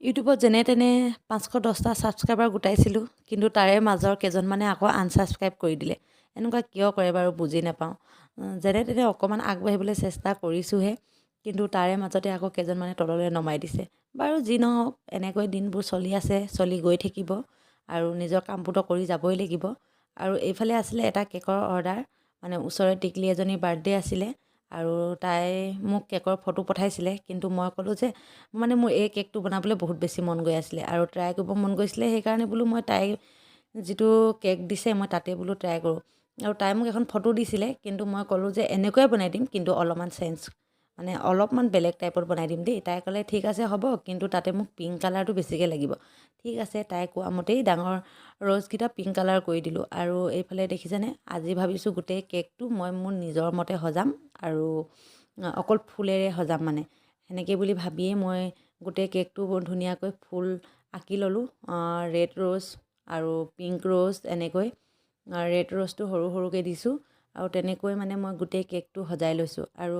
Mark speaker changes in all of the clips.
Speaker 1: ইউটিউবত যেনে তেনে 510টা ছাবস্ক্ৰাইবাৰ গোটাইছিলোঁ, কিন্তু তাৰে মাজৰ কেইজনমানে আকৌ আনছাবস্ক্ৰাইব কৰি দিলে। এনেকুৱা কিয় কৰে বাৰু বুজি নাপাওঁ। যেনে তেনে অকণমান আগবাঢ়িবলৈ চেষ্টা কৰিছোঁহে, কিন্তু তাৰে মাজতে আকৌ কেইজনমানে তললৈ নমাই দিছে। বাৰু যি নহওক, এনেকৈ দিনবোৰ চলি আছে, চলি গৈ থাকিব আৰু নিজৰ কামবোৰতো কৰি যাবই লাগিব। আৰু এইফালে আছিলে এটা কেকৰ অৰ্ডাৰ, মানে ওচৰৰে টিকলি এজনীৰ বাৰ্থডে আছিলে আৰু তাই মোক কেকৰ ফটো পঠাইছিলে, কিন্তু মই ক'লোঁ যে মানে মোৰ এই কেকটো বনাবলৈ বহুত বেছি মন গৈ আছিলে আৰু ট্ৰাই কৰিব মন গৈছিলে। সেইকাৰণে বোলো মই তাই যিটো কেক দিছে মই তাতে বোলো ট্ৰাই কৰোঁ। আৰু তাই মোক এখন ফটো দিছিলে, কিন্তু মই ক'লোঁ যে এনেকুৱাই বনাই দিম, কিন্তু অলপমান চেঞ্জ, মানে অলপমান বেলেগ টাইপত বনাই দিম দেই। তাই ক'লে ঠিক আছে হ'ব, কিন্তু তাতে মোক পিংক কালাৰটো বেছিকৈ লাগিব। ঠিক আছে, তাই কোৱা মতেই ডাঙৰ ৰ'জকেইটা পিংক কালাৰ কৰি দিলোঁ। আৰু এইফালে দেখিছেনে, আজি ভাবিছোঁ গোটেই কেকটো মই মোৰ নিজৰ মতে সজাম আৰু অকল ফুলেৰে সজাম। মানে সেনেকৈ বুলি ভাবিয়েই মই গোটেই কেকটো বৰ ধুনীয়াকৈ ফুল আঁকি ল'লোঁ। ৰেড ৰ'জ আৰু পিংক ৰ'জ, এনেকৈ ৰেড ৰ'জটো সৰু সৰুকৈ দিছোঁ আৰু তেনেকৈ মানে মই গোটেই কেকটো সজাই লৈছোঁ। আৰু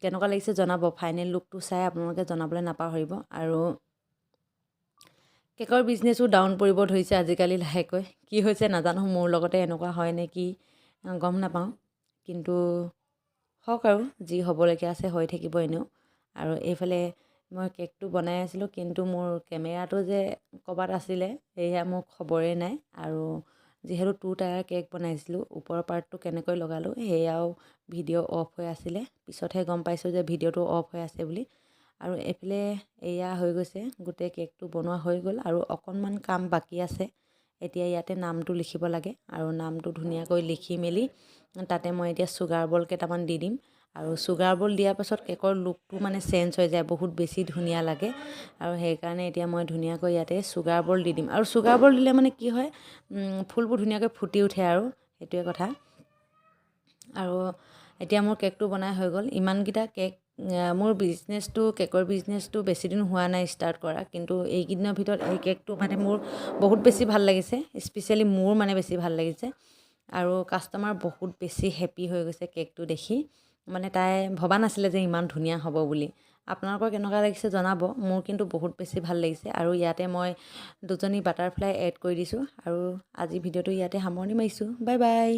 Speaker 1: কেনেকুৱা লাগিছে জনাব, ফাইনেল লুকটো চাই আপোনালোকে জনাবলৈ নাপাহৰিব। আৰু কেকৰ বিজনেছো ডাউন পৰিব ধৰিছে আজিকালি লাহেকৈ। কি হৈছে নাজানো, মোৰ লগতে এনেকুৱা হয় নে কি গম নাপাওঁ, কিন্তু হওক আৰু যি হ'বলগীয়া আছে হৈ থাকিব এনেও। আৰু এইফালে মই কেকটো বনাই আছিলোঁ, কিন্তু মোৰ কেমেৰাটো যে ক'ৰবাত আছিলে সেয়া মোৰ খবৰেই নাই। আৰু যিহেতু 2 টায়াৰ কেক বনাইছিলোঁ, ওপৰৰ পাৰ্টটো কেনেকৈ লগালোঁ সেয়াও ভিডিঅ' অফ হৈ আছিলে। পিছতহে গম পাইছোঁ যে ভিডিঅ'টো অফ হৈ আছে বুলি। আৰু এইফালে এয়া হৈ গৈছে, গোটেই কেকটো বনোৱা হৈ গ'ল আৰু অকণমান কাম বাকী আছে। এতিয়া ইয়াতে নামটো লিখিব লাগে আৰু নামটো ধুনীয়াকৈ লিখি মেলি তাতে মই এতিয়া চুগাৰ বল কেইটামান দি দিম। আৰু চুগাৰ বল দিয়াৰ পাছত কেকৰ লুকটো মানে চেঞ্জ হৈ যায়, বহুত বেছি ধুনীয়া লাগে। আৰু সেইকাৰণে এতিয়া মই ধুনীয়াকৈ ইয়াতে চুগাৰ বল দি দিম। আৰু চুগাৰ বল দিলে মানে কি হয়, ফুলবোৰ ধুনীয়াকৈ ফুটি উঠে আৰু সেইটোৱে কথা। আৰু এতিয়া মোৰ কেকটো বনাই হৈ গ'ল। ইমানকেইটা কেক, মোৰ কেকৰ বিজনেছটো বেছিদিন হোৱা নাই ষ্টাৰ্ট কৰা, কিন্তু এইকেইদিনৰ ভিতৰত এই কেকটো মানে মোৰ বহুত বেছি ভাল লাগিছে। স্পেচিয়েলি মোৰ মানে বেছি ভাল লাগিছে আৰু কাষ্টমাৰ বহুত বেছি হেপ্পী হৈ গৈছে কেকটো দেখি। মানে তাই ভবা নাছিলে যে ইমান ধুনীয়া হ'ব বুলি। আপোনালোকৰ কেনেকুৱা লাগিছে জনাব, মোৰ কিন্তু বহুত বেছি ভাল লাগিছে। আৰু ইয়াতে মই 2জনী বাটাৰফ্লাই এড কৰি দিছোঁ। আৰু আজি ভিডিঅ'টো ইয়াতে সামৰণি মাৰিছোঁ। Bye bye.